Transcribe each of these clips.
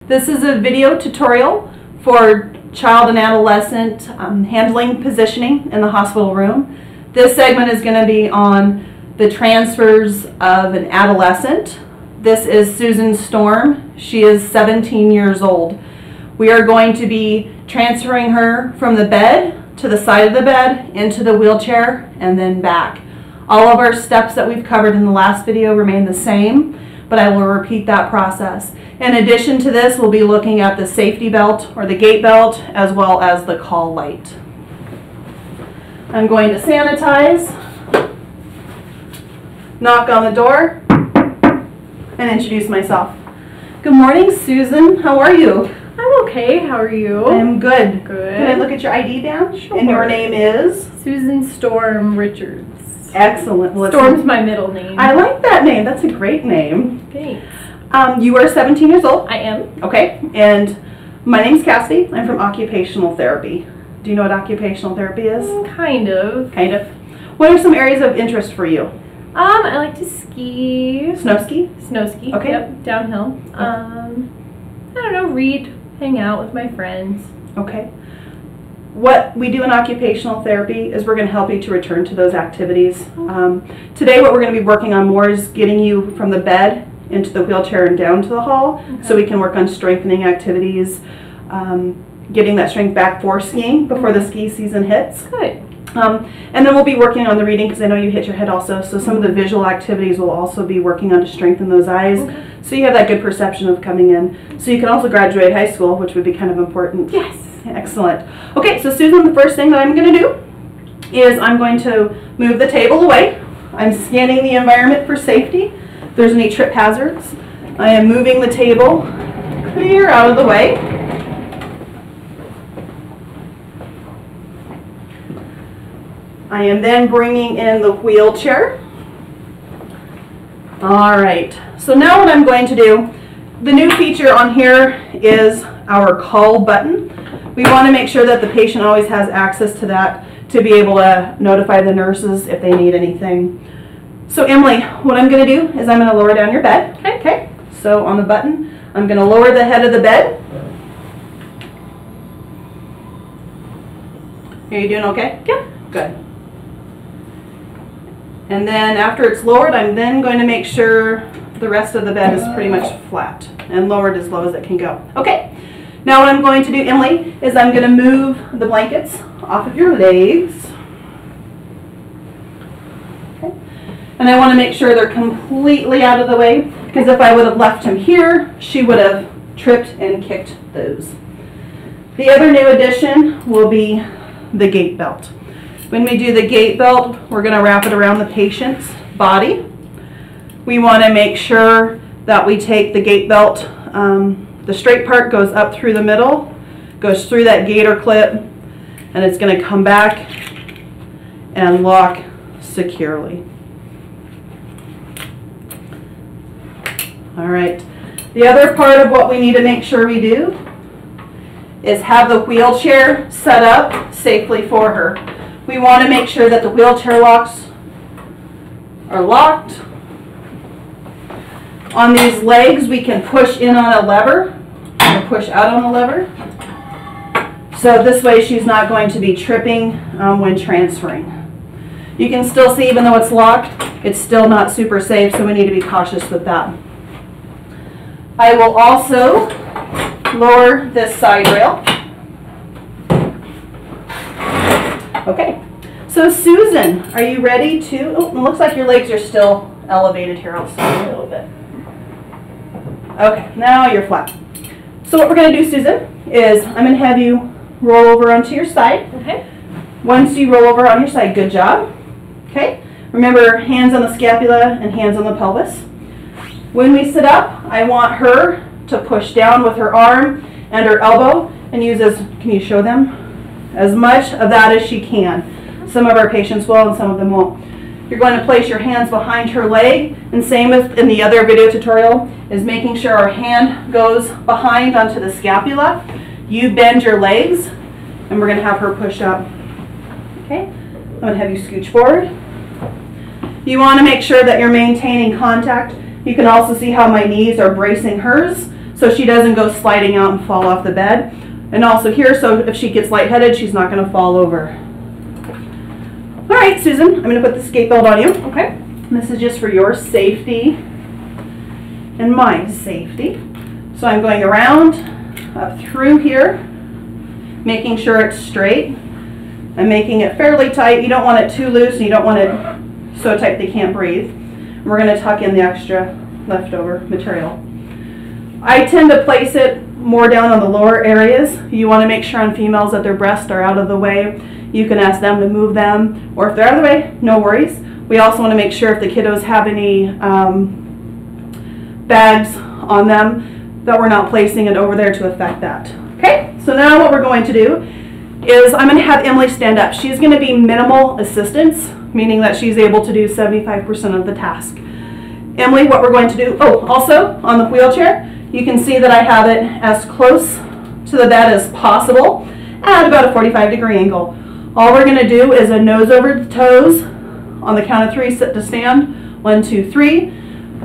This is a video tutorial for child and adolescent handling positioning in the hospital room. This segment is going to be on the transfers of an adolescent. This is Susan Storm. She is 17 years old. We are going to be transferring her from the bed to the side of the bed into the wheelchair and then back. All of our steps that we've covered in the last video remain the same, but I will repeat that process. In addition to this, we'll be looking at the safety belt or the gait belt as well as the call light. I'm going to sanitize, knock on the door, and introduce myself. Good morning, Susan. How are you? I'm okay. How are you? I'm good. Good. Can I look at your ID badge? Sure. And your name is? Susan Storm Richards. Excellent. Well, Storm's my middle name. I like that name. That's a great name. Thanks. You are 17 years old? I am. Okay. And my name's Cassidy. I'm from occupational therapy. Do you know what occupational therapy is? Kind of. Kind of. What are some areas of interest for you? I like to ski. Snow ski? Snow ski. Okay. Yep, downhill. Okay. I don't know, read, hang out with my friends. Okay. What we do in occupational therapy is we're going to help you to return to those activities. Today what we're going to be working on more is getting you from the bed into the wheelchair and down to the hall, so we can work on strengthening activities, getting that strength back for skiing before the ski season hits. Good. And then we'll be working on the reading, because I know you hit your head also, so some of the visual activities we'll also be working on to strengthen those eyes. Okay. So you have that good perception of coming in. So you can also graduate high school, which would be kind of important. Yes. Excellent. Okay, so Susan, the first thing that I'm going to do is I'm going to move the table away. I'm scanning the environment for safety. If there's any trip hazards. I am moving the table clear out of the way. I am then bringing in the wheelchair. All right, so now what I'm going to do, the new feature on here is our call button. We want to make sure that the patient always has access to that to be able to notify the nurses if they need anything. So Emily, what I'm going to do is I'm going to lower down your bed. Okay. So on the button, I'm going to lower the head of the bed. Are you doing okay? Yeah. Good. And then after it's lowered, I'm then going to make sure the rest of the bed is pretty much flat and lowered as low as it can go. Okay. Now what I'm going to do, Emily, is I'm going to move the blankets off of your legs. Okay. And I want to make sure they're completely out of the way, because if I would have left him here, she would have tripped and kicked those. The other new addition will be the gait belt. When we do the gait belt, we're going to wrap it around the patient's body. We want to make sure that we take the gait belt, the straight part goes up through the middle, goes through that gaiter clip, and it's going to come back and lock securely. All right. The other part of what we need to make sure we do is have the wheelchair set up safely for her. We want to make sure that the wheelchair locks are locked. On these legs, we can push in on a lever or push out on a lever. So this way she's not going to be tripping when transferring. You can still see, even though it's locked, it's still not super safe, so we need to be cautious with that. I will also lower this side rail. Okay, so Susan, are you ready to, oh, it looks like your legs are still elevated here. I'll stand a little bit. Okay, now you're flat. So what we're going to do, Susan, is I'm going to have you roll over onto your side. Okay. Once you roll over on your side, good job. Okay, remember hands on the scapula and hands on the pelvis. When we sit up, I want her to push down with her arm and her elbow and use can you show them? As much of that as she can. Some of our patients will and some of them won't. You're going to place your hands behind her leg, and same as in the other video tutorial, is making sure our hand goes behind onto the scapula. You bend your legs, and we're going to have her push up. Okay, I'm going to have you scooch forward. You want to make sure that you're maintaining contact. You can also see how my knees are bracing hers, so she doesn't go sliding out and fall off the bed. And also here, so if she gets lightheaded, she's not going to fall over. All right, Susan, I'm going to put the skate belt on you. Okay. This is just for your safety and my safety. So I'm going around, up through here, making sure it's straight. I'm making it fairly tight. You don't want it too loose, and you don't want it so tight they can't breathe. And we're going to tuck in the extra leftover material. I tend to place it more down on the lower areas. You want to make sure on females that their breasts are out of the way. You can ask them to move them, or if they're out of the way, no worries. We also want to make sure if the kiddos have any bags on them that we're not placing it over there to affect that. Okay, so now what we're going to do is I'm going to have Emily stand up. She's going to be minimal assistance, meaning that she's able to do 75% of the task. Emily, what we're going to do, oh, also on the wheelchair, you can see that I have it as close to the bed as possible at about a 45-degree angle. All we're going to do is a nose over the toes. On the count of 3, sit to stand. 1, 2, 3.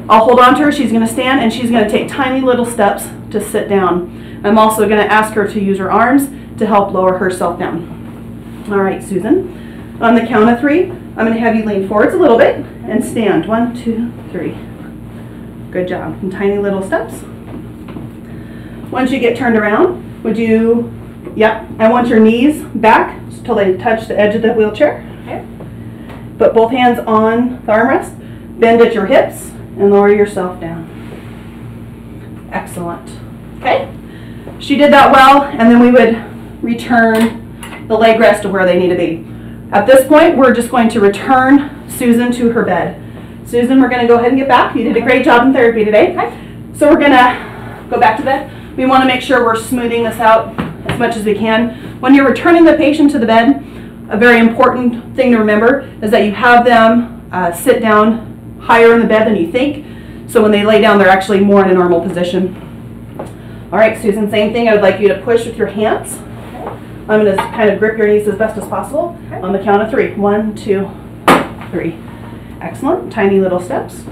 I'll hold on to her. She's going to stand, and she's going to take tiny little steps to sit down. I'm also going to ask her to use her arms to help lower herself down. All right, Susan. On the count of 3, I'm going to have you lean forwards a little bit and stand. 1, 2, 3. Good job. And tiny little steps. Once you get turned around, would you, yep, I want your knees back until they touch the edge of the wheelchair. Okay. Put both hands on the armrest, bend at your hips, and lower yourself down. Excellent. Okay? She did that well, and then we would return the leg rest to where they need to be. At this point, we're just going to return Susan to her bed. Susan, we're going to go ahead and get back. You did a great job in therapy today. Okay. So we're going to go back to bed. We want to make sure we're smoothing this out as much as we can. When you're returning the patient to the bed, a very important thing to remember is that you have them sit down higher in the bed than you think. So when they lay down, they're actually more in a normal position. All right, Susan, same thing. I would like you to push with your hands. I'm going to kind of grip your knees as best as possible. Okay. On the count of 3. 1, 2, 3. Excellent. Tiny little steps.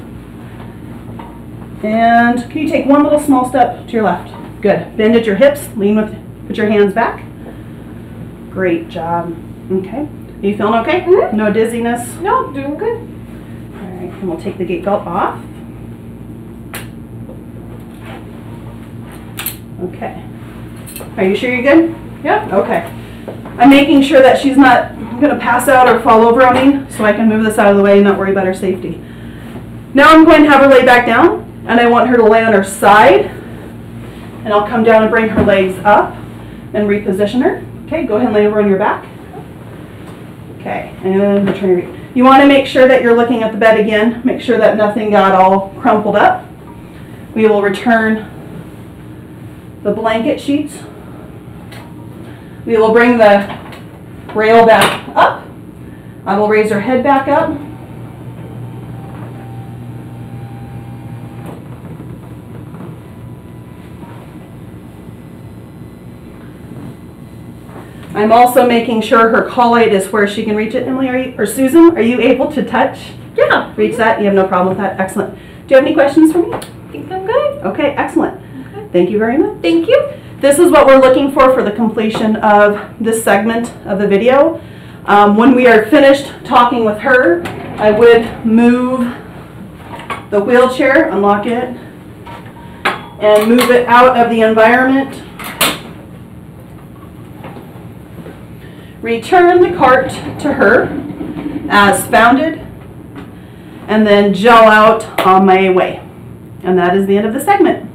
And can you take one little small step to your left? Good. Bend at your hips. Lean with, put your hands back. Great job. Okay. Are you feeling okay? Mm-hmm. No dizziness? No, doing good. All right. And we'll take the gait belt off. Okay. Are you sure you're good? Yeah. Okay. I'm making sure that she's not going to pass out or fall over on me, so I can move this out of the way and not worry about her safety. Now I'm going to have her lay back down, and I want her to lay on her side, and I'll come down and bring her legs up and reposition her. Okay, go ahead and lay over on your back. Okay, and return your feet. You want to make sure that you're looking at the bed again. Make sure that nothing got all crumpled up. We will return the blanket sheets. We will bring the rail back up. I will raise her head back up. I'm also making sure her collate is where she can reach it. Emily, or Susan, are you able to touch? Yeah. Reach that? You have no problem with that? Excellent. Do you have any questions for me? I think I'm good. Okay, excellent. Okay. Thank you very much. Thank you. This is what we're looking for the completion of this segment of the video. When we are finished talking with her, I would move the wheelchair, unlock it, and move it out of the environment. Return the cart to her as founded, and then gel out on my way. And that is the end of the segment.